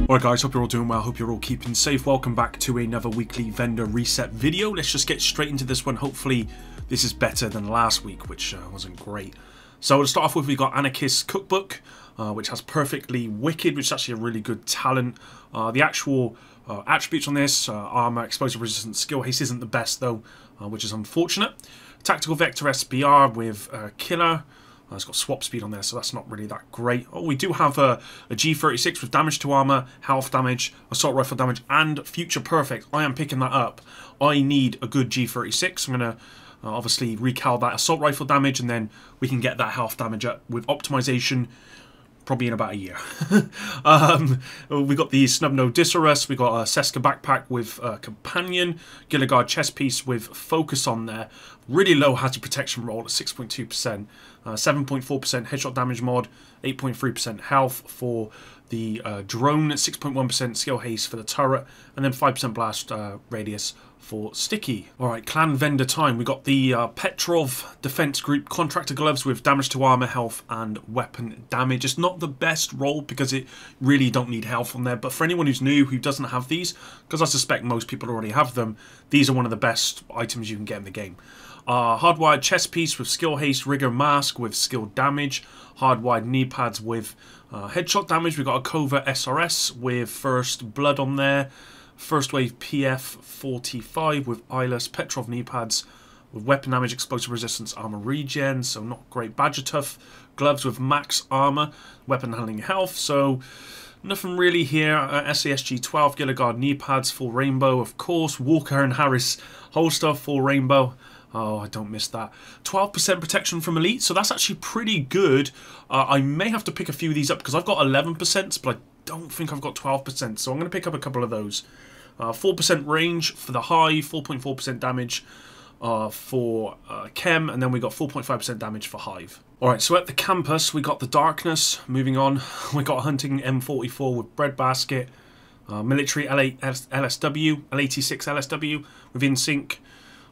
Alright guys, hope you're all doing well, hope you're all keeping safe. Welcome back to another weekly vendor reset video. Let's just get straight into this one. Hopefully this is better than last week, which wasn't great. So to start off with, we got Anarchist Cookbook, which has Perfectly Wicked, which is actually a really good talent. The actual attributes on this, armor, explosive resistance, skill haste isn't the best though, which is unfortunate. Tactical Vector SBR with Killer. It's got swap speed on there, so that's not really that great. Oh, we do have a G36 with damage to armor, health damage, assault rifle damage, and future perfect. I am picking that up. I need a good G36. I'm going to obviously recal that assault rifle damage, and then we can get that health damage up with optimization probably in about a year. We got the Snubno Disarus, we got a Seska backpack with Companion, Gilligard chest piece with Focus on there, really low hazard protection roll at 6.2%, 7.4% headshot damage mod, 8.3% health for the drone, 6.1% skill haste for the turret, and then 5% blast radius for Sticky. Alright, clan vendor time. We got the Petrov Defense Group Contractor Gloves with damage to armor, health, and weapon damage. It's not the best roll because it really don't need health on there, but for anyone who's new who doesn't have these, because I suspect most people already have them, these are one of the best items you can get in the game. Hardwired chest piece with skill haste, rigor mask with skill damage, hardwired knee pads with headshot damage. We got a Kova SRS with first blood on there. First wave PF 45 with eyeless, Petrov knee pads with weapon damage, explosive resistance, armor regen, so not great. Badger Tough gloves with max armor, weapon handling health, so nothing really here. SASG 12 Gilligard knee pads, full rainbow, of course. Walker and Harris holster, full rainbow. Oh, I don't miss that. 12% protection from elite, so that's actually pretty good. I may have to pick a few of these up because I've got 11%, but I don't think I've got 12%, so I'm going to pick up a couple of those. 4% range for the Hive, 4.4% damage for Chem, and then we got 4.5% damage for Hive. Alright, so at the campus, we got the Darkness. Moving on, we got Hunting M44 with Breadbasket, Military LSW, L86 LSW with InSync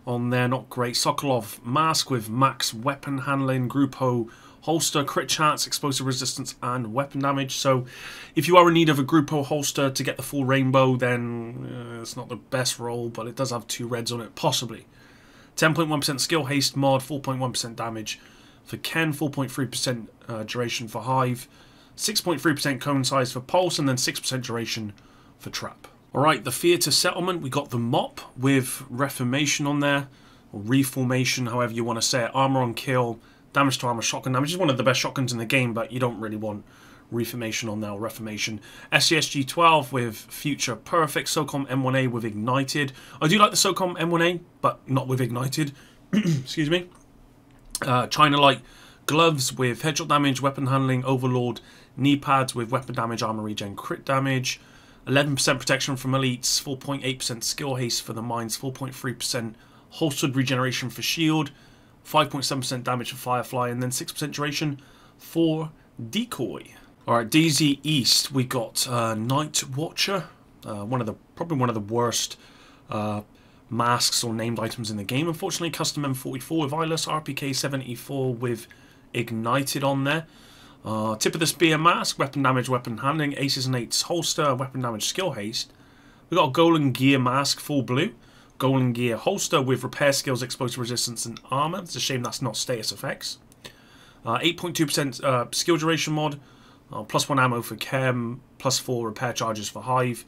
on there, not great. Sokolov Mask with max weapon handling, Grupo holster, crit chance, explosive resistance, and weapon damage. So if you are in need of a Grupo holster to get the full rainbow, then it's not the best roll, but it does have 2 reds on it, possibly. 10.1% skill haste mod, 4.1% damage for Ken, 4.3% duration for Hive, 6.3% cone size for Pulse, and then 6% duration for Trap. Alright, the Theatre Settlement, we got the Mop with Reformation on there, or Reformation, however you want to say it, armor on kill, damage to armor, shotgun damage. Is one of the best shotguns in the game, but you don't really want Reformation on there, or Reformation. SCSG 12 with Future Perfect, SOCOM M1A with Ignited. I do like the SOCOM M1A, but not with Ignited. Excuse me. China Light gloves with headshot damage, weapon handling, Overlord knee pads with weapon damage, armor regen, crit damage. 11% protection from elites, 4.8% skill haste for the mines, 4.3% holstered regeneration for shield, 5.7% damage for Firefly, and then 6% duration for Decoy. Alright, DZ East, we got Night Watcher, probably one of the worst masks or named items in the game. Unfortunately, custom M44 with eyeless, RPK 74 with Ignited on there. Tip of the Spear mask, weapon damage, weapon handling, aces and eights holster, weapon damage, skill haste. We got a Golden Gear mask, full blue. Golden Gear holster with repair skills, explosive resistance, and armor. It's a shame that's not status effects. 8.2% skill duration mod, +1 ammo for Chem, +4 repair charges for Hive,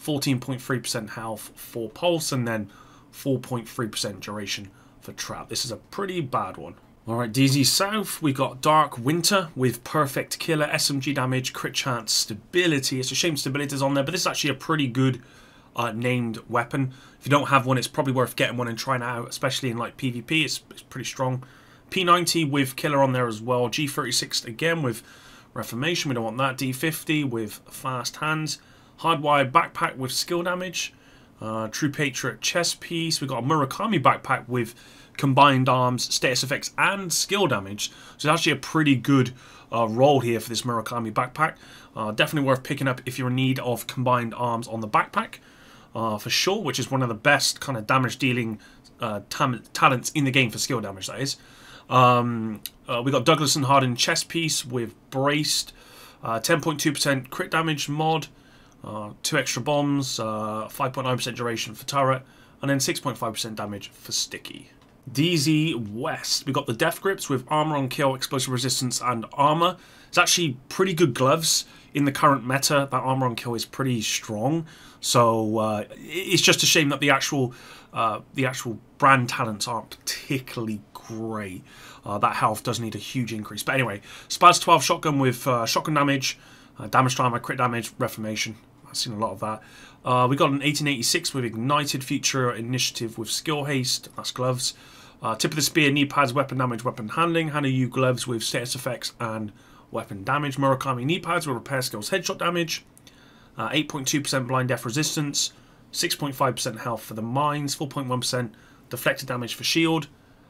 14.3% health for Pulse, and then 4.3% duration for Trap. This is a pretty bad one. Alright, DZ South, we got Dark Winter with Perfect Killer, SMG damage, crit chance, stability. It's a shame stability is on there, but this is actually a pretty good named weapon. If you don't have one, it's probably worth getting one and trying it out, especially in like PvP. It's pretty strong. P90 with Killer on there as well. G36 again with Reformation, we don't want that. D50 with Fast Hands. Hardwired backpack with skill damage. True Patriot chest piece. We got a Murakami backpack with combined arms, status effects, and skill damage. So it's actually a pretty good roll here for this Murakami backpack. Definitely worth picking up if you're in need of combined arms on the backpack. For sure, which is one of the best kind of damage dealing talents in the game for skill damage, that is. We got Douglas and Harden chest piece with Braced, 10.2% crit damage mod, 2 extra bombs, 5.9% duration for turret, and then 6.5% damage for sticky. DZ West, we got the Death Grips with armor on kill, explosive resistance, and armor. It's actually pretty good gloves in the current meta. That armor on kill is pretty strong, so it's just a shame that the actual brand talents aren't particularly great. That health does need a huge increase. But anyway, Spaz 12 shotgun with shotgun damage, damage to armor, crit damage, reformation. I've seen a lot of that. We got an 1886 with ignited feature initiative with skill haste. That's gloves. Tip of the spear, knee pads, weapon damage, weapon handling. Hana Yu gloves with status effects and weapon damage. Murakami knee pads with repair skills, headshot damage. 8.2% blind death resistance. 6.5% health for the mines. 4.1% deflected damage for shield.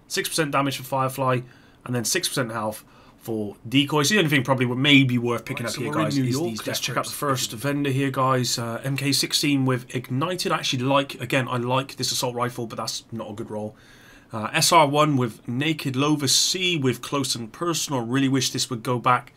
6% damage for Firefly. And then 6% health for decoys. The only thing probably maybe worth picking up here, guys, is these. Let's check out the first vendor here, guys. MK16 with ignited. I actually I like this assault rifle, but that's not a good roll. SR1 with naked Lovis C with close and personal. Really wish this would go back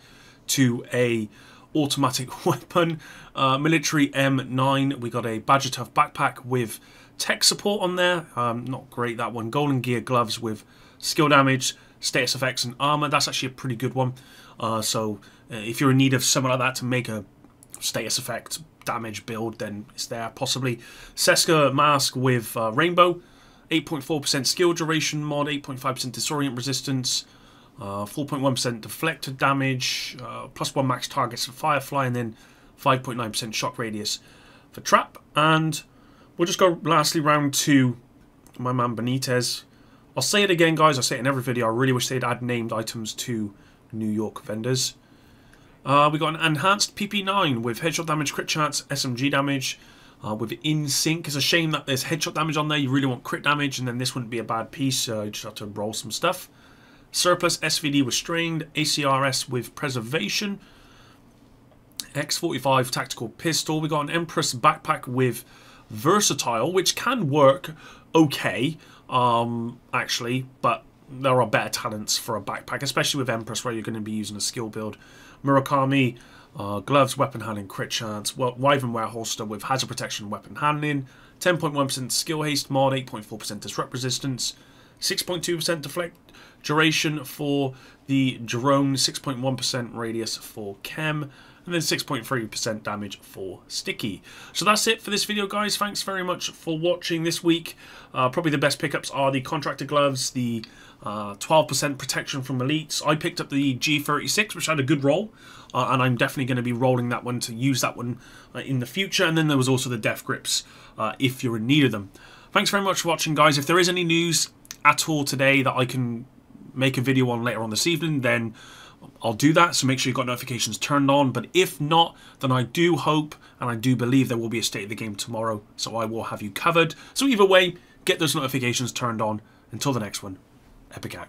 to a automatic weapon. Military M9. We got a Badger Tough backpack with tech support on there. Not great, that one. Golden Gear gloves with skill damage, status effects, and armor. That's actually a pretty good one. So if you're in need of something like that to make a status effect damage build, then it's there possibly. Seska mask with rainbow. 8.4% skill duration mod, 8.5% disorient resistance, 4.1% deflected damage, +1 max targets for Firefly, and then 5.9% shock radius for trap. And we'll just go lastly round to my man Benitez. I'll say it again, guys. I say it in every video. I really wish they'd add named items to New York vendors. We got an enhanced PP9 with headshot damage, crit chance, SMG damage. With in sync. It's a shame that there's headshot damage on there. You really want crit damage, and then this wouldn't be a bad piece. You just have to roll some stuff. Surplus SVD restrained, ACRS with preservation, X45 tactical pistol. We got an Empress backpack with versatile, which can work okay, actually, but there are better talents for a backpack, especially with Empress, where you're going to be using a skill build. Murakami. Gloves, weapon handling, crit chance. Wyvern wear holster with hazard protection, weapon handling. 10.1% skill haste mod, 8.4% disrupt resistance. 6.2% deflect duration for the drone. 6.1% radius for chem. And then 6.3% damage for sticky. So that's it for this video, guys. Thanks very much for watching this week. Probably the best pickups are the contractor gloves, the 12% protection from elites. I picked up the G36, which had a good roll, and I'm definitely going to be rolling that one to use that one in the future. And then there was also the Death Grips if you're in need of them. Thanks very much for watching, guys. If there is any news at all today that I can make a video on later on this evening, then I'll do that, so make sure you've got notifications turned on. But if not, then I do hope and I do believe there will be a State of the Game tomorrow, so I will have you covered. So either way, get those notifications turned on. Until the next one, Epic out.